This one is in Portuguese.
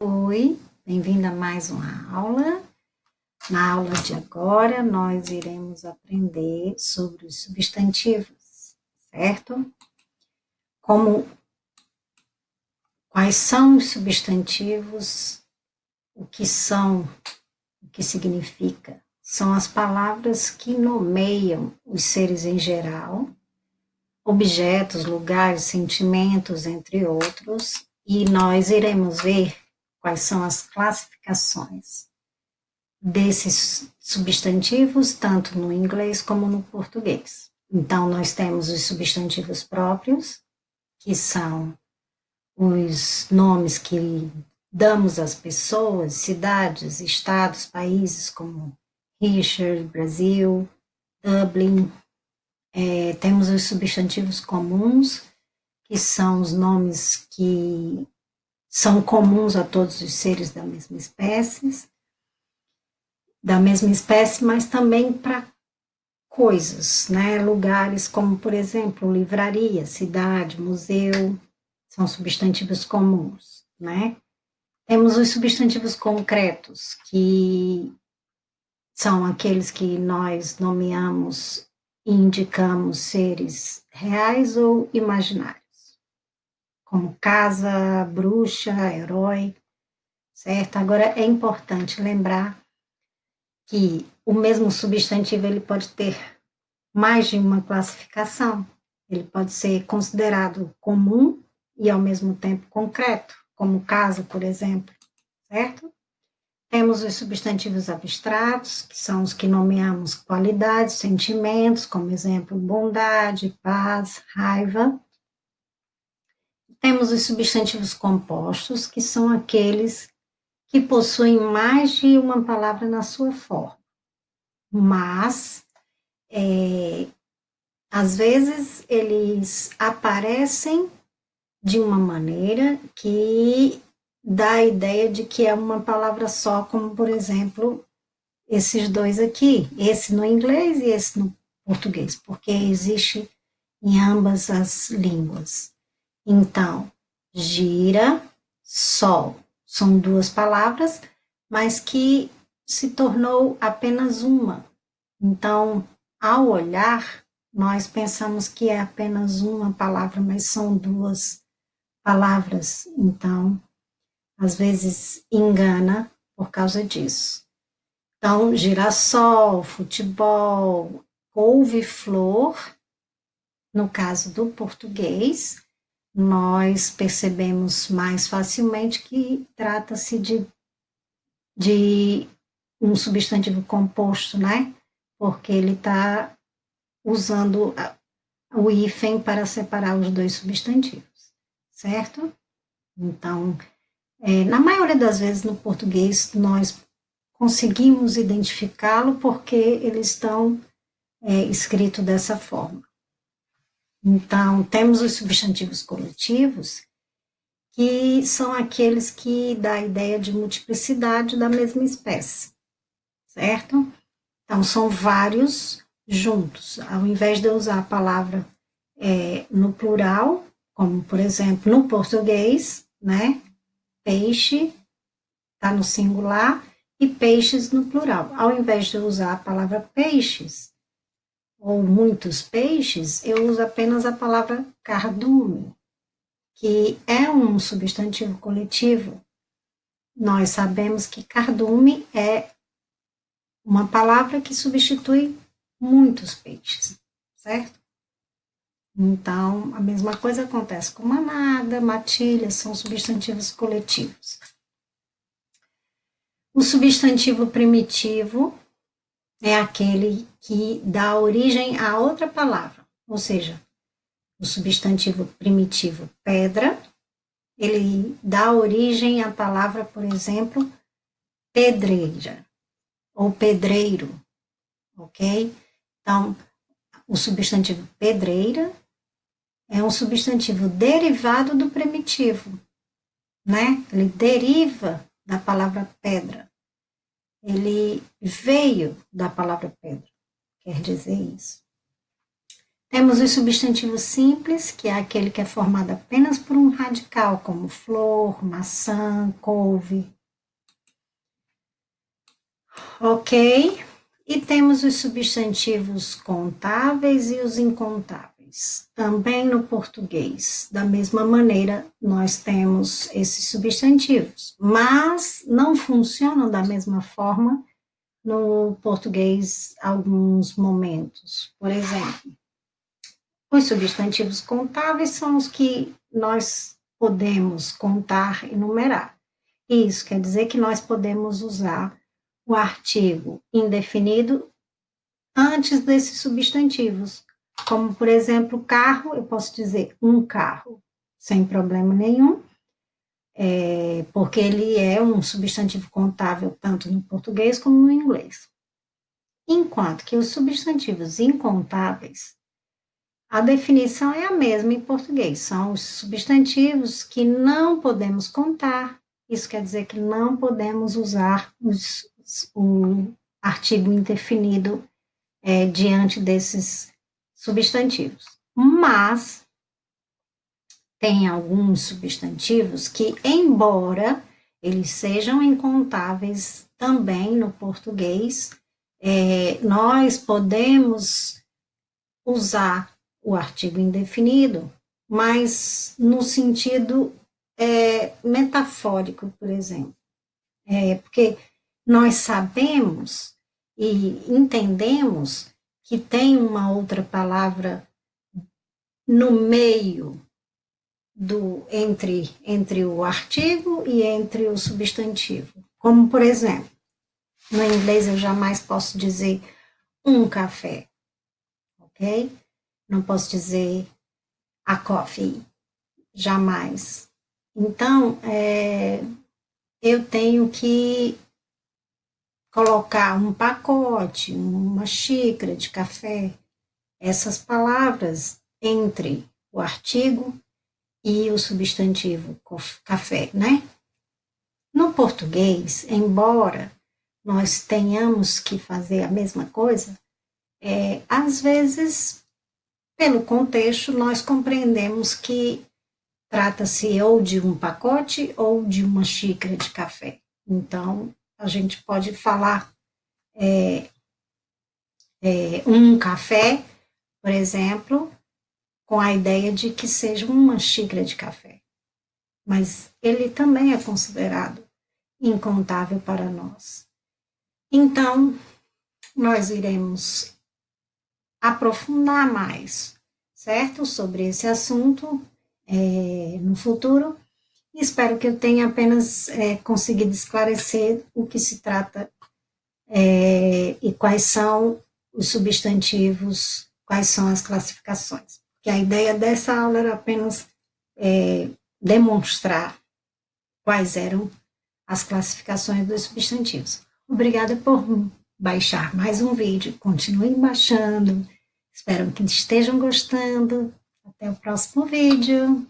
Oi, bem-vinda a mais uma aula. Na aula de agora, nós iremos aprender sobre os substantivos, certo? Quais são os substantivos, o que são, o que significa. São as palavras que nomeiam os seres em geral, objetos, lugares, sentimentos, entre outros, e nós iremos ver quais são as classificações desses substantivos, tanto no inglês como no português. Então, nós temos os substantivos próprios, que são os nomes que damos às pessoas, cidades, estados, países, como Richard, Brasil, Dublin. Temos os substantivos comuns, que são os nomes que são comuns a todos os seres da mesma espécie, mas também para coisas, né? Lugares como, por exemplo, livraria, cidade, museu, são substantivos comuns, né? Temos os substantivos concretos, que são aqueles que nós nomeamos e indicamos seres reais ou imaginários, como casa, bruxa, herói, certo? Agora, é importante lembrar que o mesmo substantivo ele pode ter mais de uma classificação. Ele pode ser considerado comum e, ao mesmo tempo, concreto, como casa, por exemplo, certo? Temos os substantivos abstratos, que são os que nomeamos qualidades, sentimentos, como exemplo, bondade, paz, raiva. Temos os substantivos compostos, que são aqueles que possuem mais de uma palavra na sua forma, mas às vezes eles aparecem de uma maneira que dá a ideia de que é uma palavra só, como por exemplo esses dois aqui, esse no inglês e esse no português, porque existe em ambas as línguas. Então, gira, sol, são duas palavras, mas que se tornou apenas uma. Então, ao olhar, nós pensamos que é apenas uma palavra, mas são duas palavras. Então, às vezes engana por causa disso. Então, girassol, futebol, couve-flor, no caso do português, nós percebemos mais facilmente que trata-se de um substantivo composto, né? Porque ele está usando o hífen para separar os dois substantivos, certo? Então, na maioria das vezes no português nós conseguimos identificá-lo porque eles estão escritos dessa forma. Então, temos os substantivos coletivos, que são aqueles que dão a ideia de multiplicidade da mesma espécie, certo? Então, são vários juntos. Ao invés de eu usar a palavra no plural, como, por exemplo, no português, né? Peixe está no singular e peixes no plural. Ao invés de eu usar a palavra peixes, ou muitos peixes, eu uso apenas a palavra cardume, que é um substantivo coletivo. Nós sabemos que cardume é uma palavra que substitui muitos peixes, certo? Então, a mesma coisa acontece com manada, matilha, são substantivos coletivos. O substantivo primitivo é aquele que dá origem a outra palavra, ou seja, o substantivo primitivo pedra, ele dá origem à palavra, por exemplo, pedreira ou pedreiro, ok? Então, o substantivo pedreira é um substantivo derivado do primitivo, né? Ele deriva da palavra pedra. Ele veio da palavra pedra, quer dizer isso. Temos os substantivos simples, que é aquele que é formado apenas por um radical, como flor, maçã, couve. Ok? E temos os substantivos contáveis e os incontáveis. Também no português, da mesma maneira, nós temos esses substantivos, mas não funcionam da mesma forma no português alguns momentos. Por exemplo, os substantivos contáveis são os que nós podemos contar e numerar. Isso quer dizer que nós podemos usar o artigo indefinido antes desses substantivos. Como, por exemplo, carro, eu posso dizer um carro, sem problema nenhum, porque ele é um substantivo contável tanto no português como no inglês. Enquanto que os substantivos incontáveis, a definição é a mesma em português, são os substantivos que não podemos contar. Isso quer dizer que não podemos usar o artigo indefinido diante desses substantivos. Mas tem alguns substantivos que, embora eles sejam incontáveis também no português, nós podemos usar o artigo indefinido, mas no sentido metafórico, por exemplo. Porque nós sabemos e entendemos que tem uma outra palavra no meio entre o artigo e entre o substantivo. Como, por exemplo, no inglês eu jamais posso dizer um café, ok? Não posso dizer a coffee, jamais. Então, eu tenho que colocar um pacote, uma xícara de café, essas palavras entre o artigo e o substantivo café, né? No português, embora nós tenhamos que fazer a mesma coisa, às vezes, pelo contexto, nós compreendemos que trata-se ou de um pacote ou de uma xícara de café. Então, a gente pode falar um café, por exemplo, com a ideia de que seja uma xícara de café. Mas ele também é considerado incontável para nós. Então, nós iremos aprofundar mais, certo? Sobre esse assunto no futuro. Espero que eu tenha apenas conseguido esclarecer o que se trata e quais são os substantivos, quais são as classificações. Porque a ideia dessa aula era apenas demonstrar quais eram as classificações dos substantivos. Obrigada por baixar mais um vídeo. Continuem baixando. Espero que estejam gostando. Até o próximo vídeo.